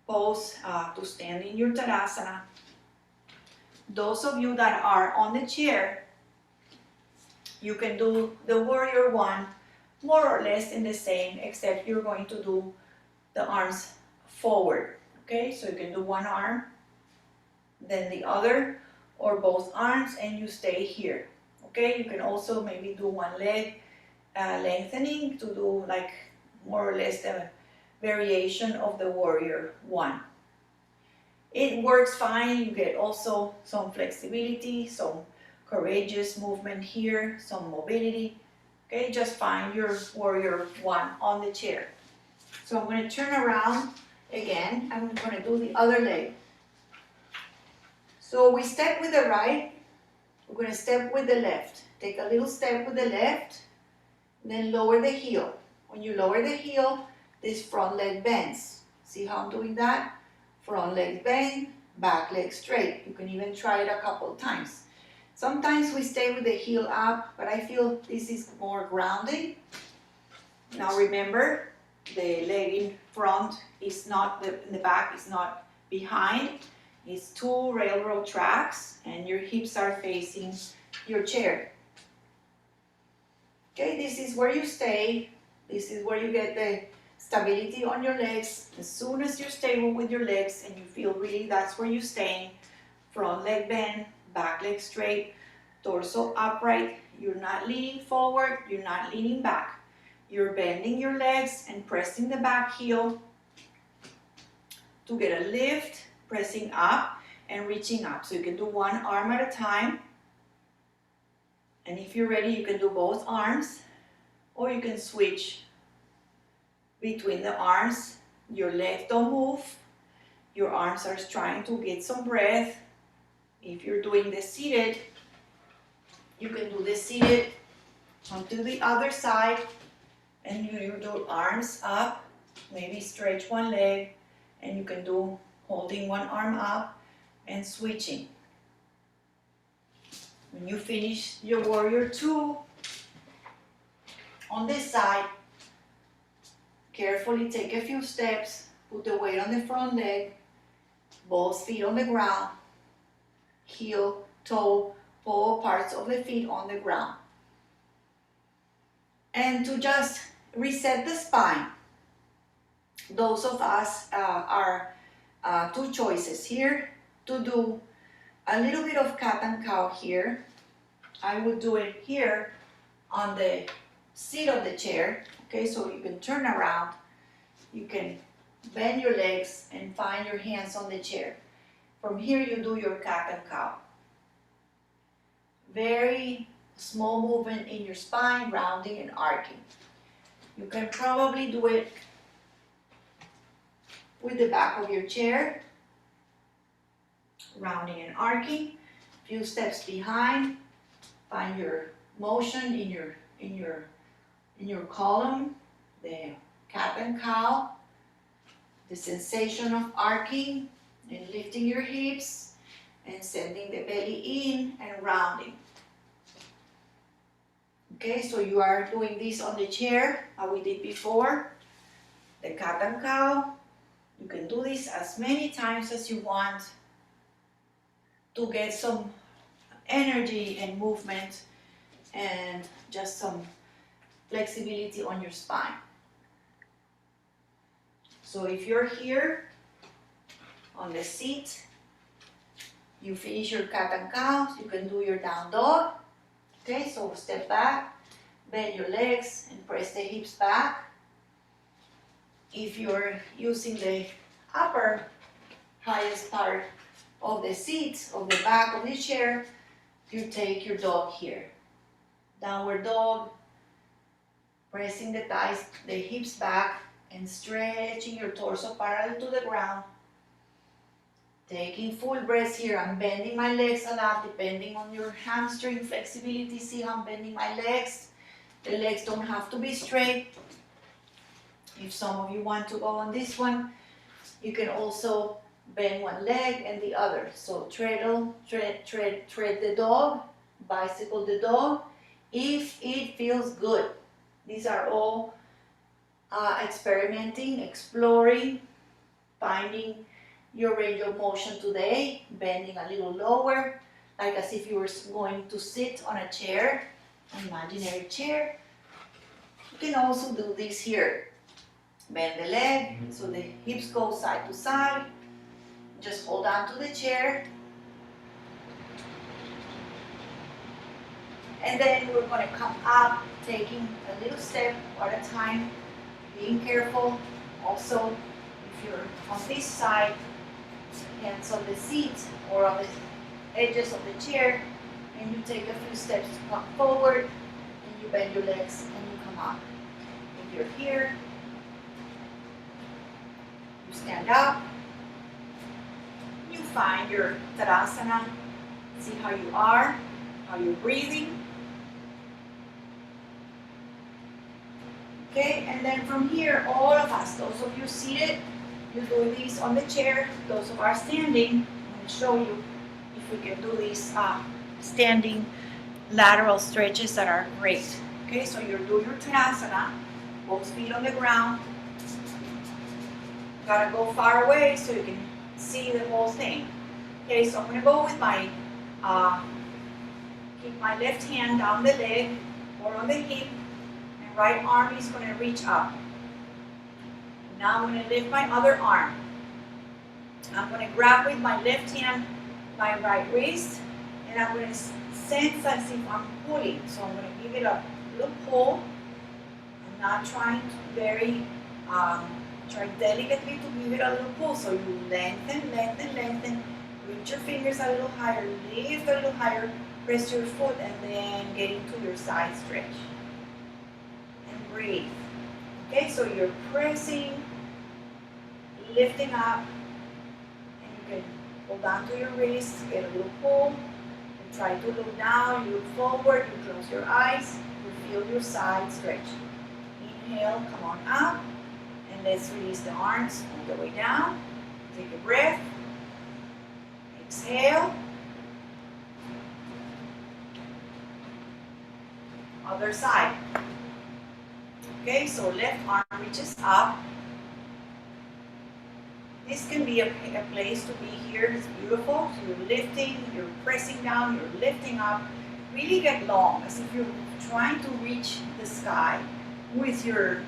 pose to stand in your Tadasana. Those of you that are on the chair, you can do the warrior one more or less in the same, except you're going to do the arms forward. Okay, so you can do one arm, then the other, or both arms, and you stay here. Okay, you can also maybe do one leg lengthening to do like more or less the variation of the warrior one. It works fine. You get also some flexibility, some courageous movement here, some mobility. Okay, just find your warrior one on the chair. So I'm going to turn around again. I'm going to do the other leg. So we step with the right. We're going to step with the left. Take a little step with the left. Then lower the heel. When you lower the heel, this front leg bends. See how I'm doing that? Front leg bend, back leg straight. You can even try it a couple times. Sometimes we stay with the heel up, but I feel this is more grounding. Now remember, the leg in front is not, the back is not behind. It's two railroad tracks and your hips are facing your chair. Okay, this is where you stay. This is where you get the stability on your legs. As soon as you're stable with your legs and you feel really that's where you're staying, front leg bend, back leg straight, torso upright. You're not leaning forward, you're not leaning back. You're bending your legs and pressing the back heel to get a lift, pressing up and reaching up. So you can do one arm at a time. And if you're ready, you can do both arms, or you can switch between the arms. Your legs don't move. Your arms are trying to get some breath. If you're doing the seated, you can do the seated onto the other side, and you do arms up, maybe stretch one leg, and you can do holding one arm up and switching. When you finish your warrior two, on this side, carefully take a few steps, put the weight on the front leg, both feet on the ground, heel, toe, all parts of the feet on the ground. And to just reset the spine, those of us are two choices here to do a little bit of cat and cow here. I would do it here on the seat of the chair. Okay, so you can turn around, you can bend your legs and find your hands on the chair. From here you do your cat and cow. Very small movement in your spine, rounding and arcing. You can probably do it with the back of your chair, rounding and arcing. Few steps behind, find your motion in your column, the cat and cow, the sensation of arcing and lifting your hips and sending the belly in and rounding. Okay, so you are doing this on the chair, how we did before, the cat and cow. You can do this as many times as you want to get some energy and movement and just some flexibility on your spine. So if you're here on the seat, you finish your cat and cow, you can do your down dog. Okay, so step back, bend your legs and press the hips back. If you're using the upper highest part of the seat, of the back of the chair, you take your dog here. Downward dog, pressing the thighs, the hips back and stretching your torso parallel to the ground. Taking full breaths here. I'm bending my legs a lot depending on your hamstring flexibility. See how I'm bending my legs. The legs don't have to be straight. If some of you want to go on this one, you can also bend one leg and the other. So tread the dog, bicycle the dog, if it feels good. These are all experimenting, exploring, finding your range of motion today, bending a little lower, like as if you were going to sit on a chair, an imaginary chair. You can also do this here. Bend the leg so the hips go side to side. Just hold on to the chair. And then we're going to come up, taking a little step at a time, being careful. Also, if you're on this side, hands on the seat or on the edges of the chair, and you take a few steps to come forward, and you bend your legs and you come up. If you're here, you stand up, you find your Tadasana, see how you are, how you're breathing. Okay, and then from here, all of us, those of you seated, you do these on the chair. Those of us standing, I'm going to show you if we can do these standing lateral stretches that are great. Okay, so you do your Trinasana, both feet on the ground. You gotta go far away so you can see the whole thing. Okay, so I'm going to go with my, keep my left hand down the leg or on the hip, and right arm is going to reach up. Now I'm going to lift my other arm. I'm going to grab with my left hand my right wrist, and I'm going to sense as if I'm pulling. So I'm going to give it a little pull. I'm not trying to try delicately to give it a little pull. So you lengthen, lengthen, lengthen. Reach your fingers a little higher, lift a little higher, press your foot, and then get into your side stretch. And breathe. Okay, so you're pressing, lifting up, and you can hold on to your wrist, get a little pull, and try to look down, you look forward, you close your eyes, you feel your side stretch. Inhale, come on up, and let's release the arms all the way down. Take a breath. Exhale. Other side. Okay, so left arm reaches up. This can be a place to be here. It's beautiful. So you're lifting, you're pressing down, you're lifting up. Really get long, as if you're trying to reach the sky with your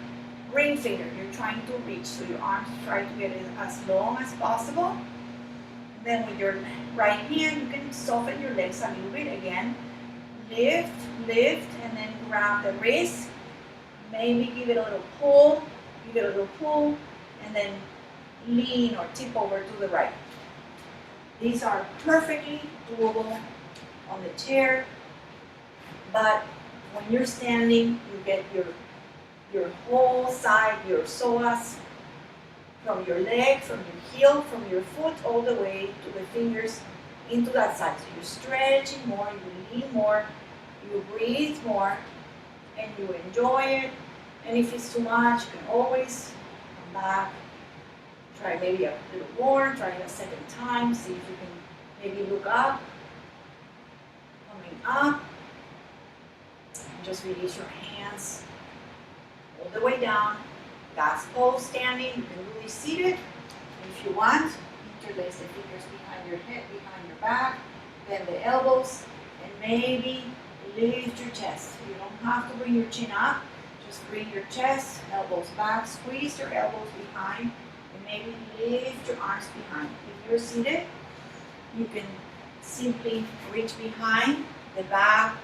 ring finger. You're trying to reach. So your arms try to get it as long as possible. Then with your right hand, you can soften your legs a little bit again. Lift, lift, and then grab the wrist. Maybe give it a little pull, give it a little pull, and then lean or tip over to the right. These are perfectly doable on the chair, but when you're standing, you get your whole side, your psoas, from your leg, from your heel, from your foot, all the way to the fingers into that side. So you're stretching more, you lean more, you breathe more, and you enjoy it. And if it's too much, you can always come back, try maybe a little more, try it a second time, see if you can maybe look up, coming up, and just release your hands all the way down. That's pose standing. You can do this seated. If you want, interlace the fingers behind your head, behind your back, bend the elbows, and maybe lift your chest. You don't have to bring your chin up. Just bring your chest, elbows back, squeeze your elbows behind, and maybe lift your arms behind. If you're seated, you can simply reach behind the back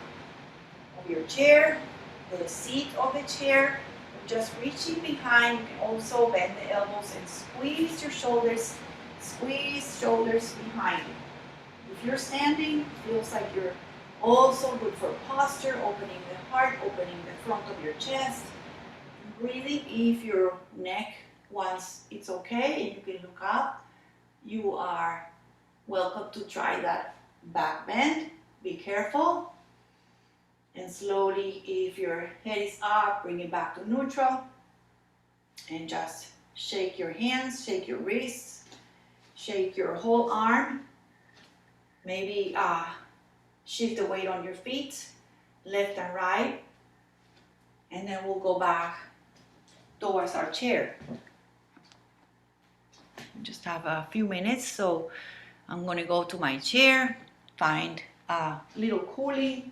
of your chair, the seat of the chair. Just reaching behind. You can also bend the elbows and squeeze your shoulders, squeeze shoulders behind you. If you're standing, it feels like you're also good for posture, opening the heart, opening the front of your chest. Breathing. If your neck, once it's okay and you can look up, you are welcome to try that back bend. Be careful. And slowly, if your head is up, bring it back to neutral. And just shake your hands, shake your wrists, shake your whole arm. Maybe shift the weight on your feet, left and right. And then we'll go back towards our chair. Just have a few minutes, so I'm going to go to my chair, find a little cooling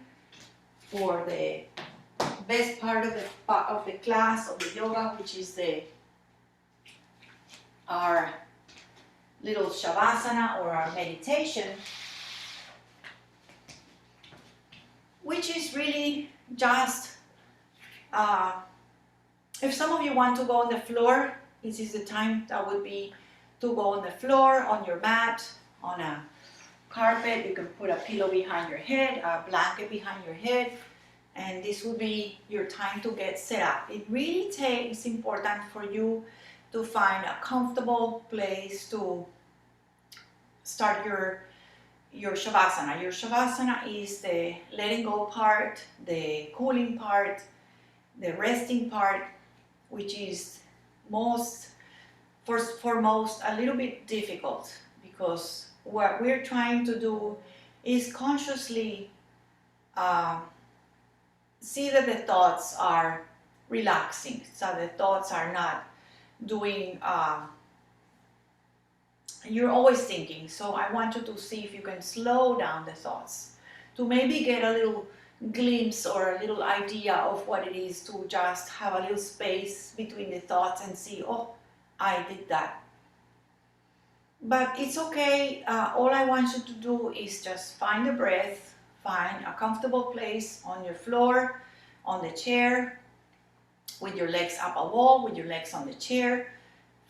for the best part of the class of the yoga, which is our little shavasana or our meditation, which is really just if some of you want to go on the floor, this is the time that would be to go on the floor, on your mat, on a carpet. You can put a pillow behind your head, a blanket behind your head, and this will be your time to get set up. It really it's important for you to find a comfortable place to start your shavasana. Your shavasana is the letting go part, the cooling part, the resting part, which is for most a little bit difficult, because what we're trying to do is consciously see that the thoughts are relaxing, so the thoughts are not doing, you're always thinking. So I want you to see if you can slow down the thoughts, to maybe get a little glimpse or a little idea of what it is to just have a little space between the thoughts and see, oh, I did that. But it's okay. All I want you to do is just find the breath, find a comfortable place on your floor, on the chair, with your legs up a wall, with your legs on the chair.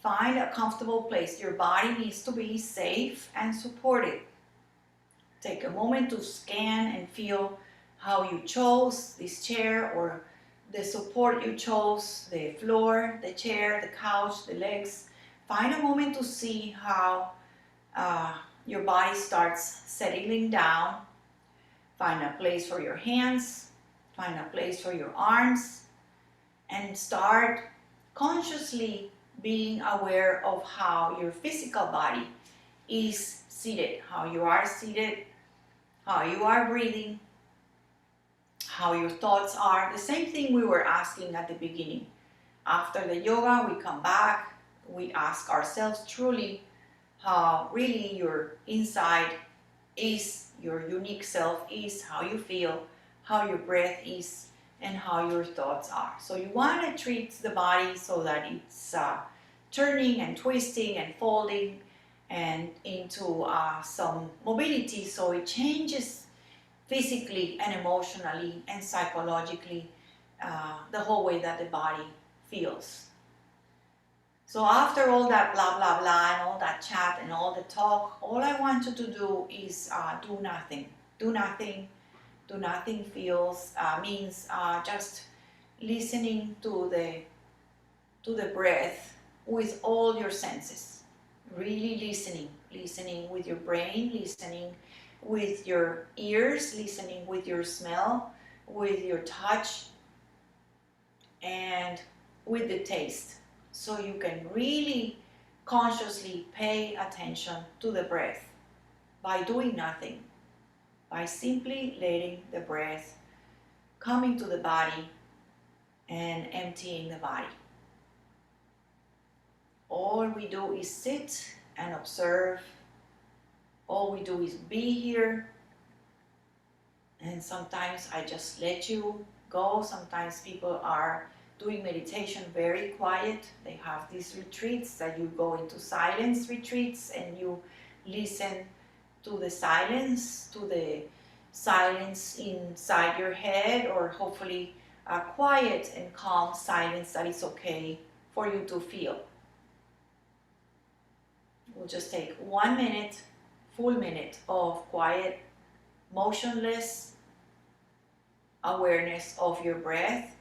Find a comfortable place. Your body needs to be safe and supported. Take a moment to scan and feel how you chose this chair, or the support you chose, the floor, the chair, the couch, the legs. Find a moment to see how your body starts settling down. Find a place for your hands, find a place for your arms, and start consciously being aware of how your physical body is seated, how you are seated, how you are breathing, how your thoughts are. The same thing we were asking at the beginning. After the yoga, we come back, we ask ourselves truly how really your inside is, your unique self is, how you feel, how your breath is, and how your thoughts are. So you want to treat the body so that it's turning and twisting and folding and into some mobility, so it changes physically and emotionally and psychologically the whole way that the body feels. So after all that blah blah blah and all that chat and all the talk, all I want you to do is do nothing. Do nothing. Do nothing means just listening to the breath with all your senses. Really listening with your brain, listening with your ears, listening with your smell, with your touch, and with the taste. So you can really consciously pay attention to the breath by doing nothing, by simply letting the breath come into the body and emptying the body. All we do is sit and observe. All we do is be here. And sometimes I just let you go. Sometimes people are doing meditation very quiet. They have these retreats that you go into silence retreats and you listen to the silence inside your head, or hopefully a quiet and calm silence that is okay for you to feel. We'll just take 1 minute, full minute of quiet, motionless awareness of your breath.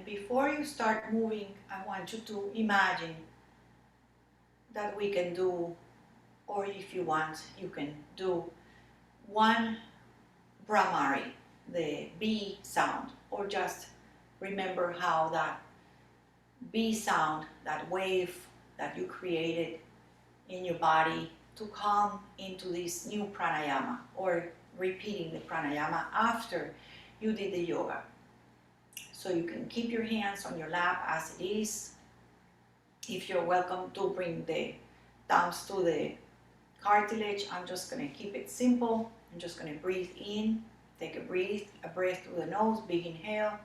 And before you start moving, I want you to imagine that we can do, or if you want, you can do one Brahmari, the B sound, or just remember how that B sound, that wave that you created in your body to come into this new pranayama, or repeating the pranayama after you did the yoga. So you can keep your hands on your lap as it is. If you're welcome to bring the thumbs to the cartilage, I'm just going to keep it simple. I'm just going to breathe in, take a breath through the nose, big inhale.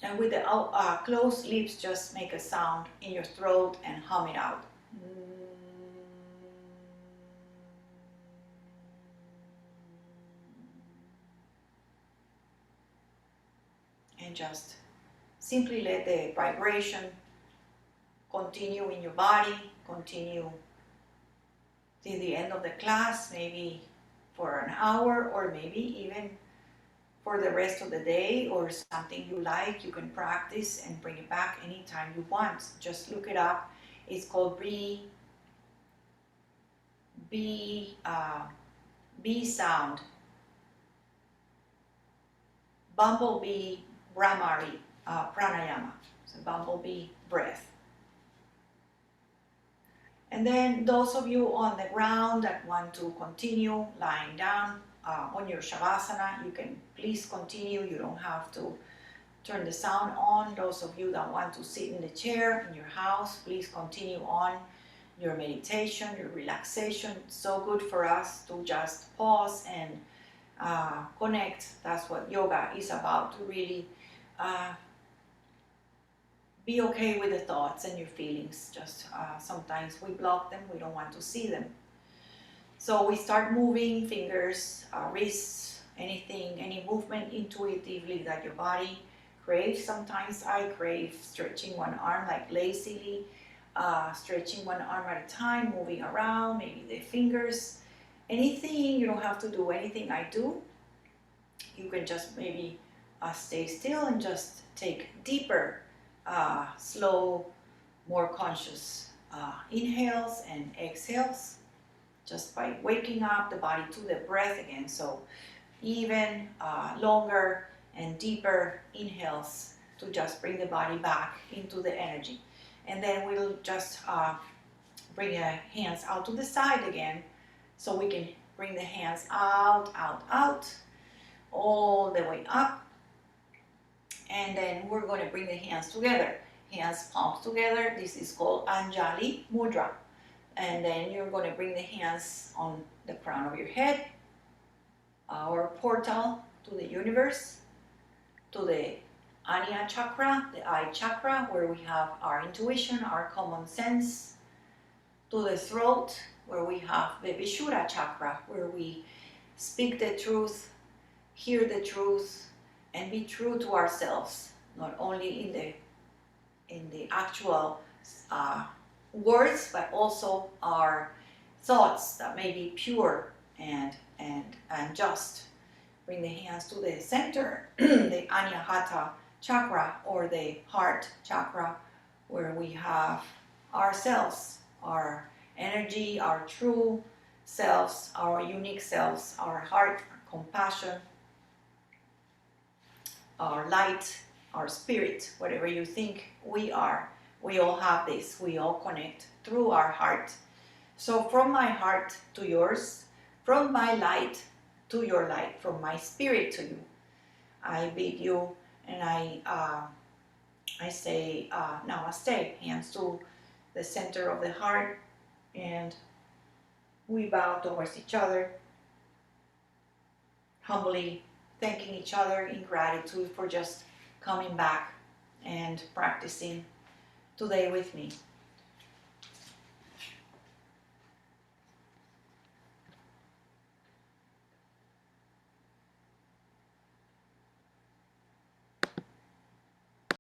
And with the closed lips, just make a sound in your throat and hum it out. And just simply let the vibration continue in your body, continue till the end of the class, maybe for an hour, or maybe even for the rest of the day, or something you like. You can practice and bring it back anytime you want. Just look it up. It's called B sound, bumblebee Brahmari pranayama. So bumblebee breath. And then those of you on the ground that want to continue lying down on your Shavasana, you can please continue. You don't have to turn the sound on. Those of you that want to sit in the chair in your house, please continue on your meditation, your relaxation. It's so good for us to just pause and connect. That's what yoga is about, to really be okay with the thoughts and your feelings. Just sometimes we block them, we don't want to see them. So we start moving fingers, wrists, anything, any movement intuitively that your body craves. Sometimes I crave stretching one arm, like lazily, stretching one arm at a time, moving around, maybe the fingers. Anything, you don't have to do anything I do. You can just maybe stay still and just take deeper, slow, more conscious inhales and exhales, just by waking up the body to the breath again. So even longer and deeper inhales to just bring the body back into the energy. And then we'll just bring our hands out to the side again, so we can bring the hands out, out, out, all the way up. And then we're going to bring the hands together, hands palms together. This is called Anjali Mudra. And then you're going to bring the hands on the crown of your head, our portal to the universe, to the Ajna chakra, the eye chakra, where we have our intuition, our common sense, to the throat, where we have the Vishuddha chakra, where we speak the truth, hear the truth, and be true to ourselves, not only in the actual words, but also our thoughts that may be pure and just. Bring the hands to the center, the Anahata chakra, or the heart chakra, where we have ourselves, our energy, our true selves, our unique selves, our heart, our compassion, our light, our spirit, whatever you think we are. We all have this. We all connect through our heart. So from my heart to yours, from my light to your light, from my spirit to you, I bid you, and I say namaste, hands to the center of the heart, and we bow towards each other, humbly thanking each other in gratitude for just coming back and practicing today with me.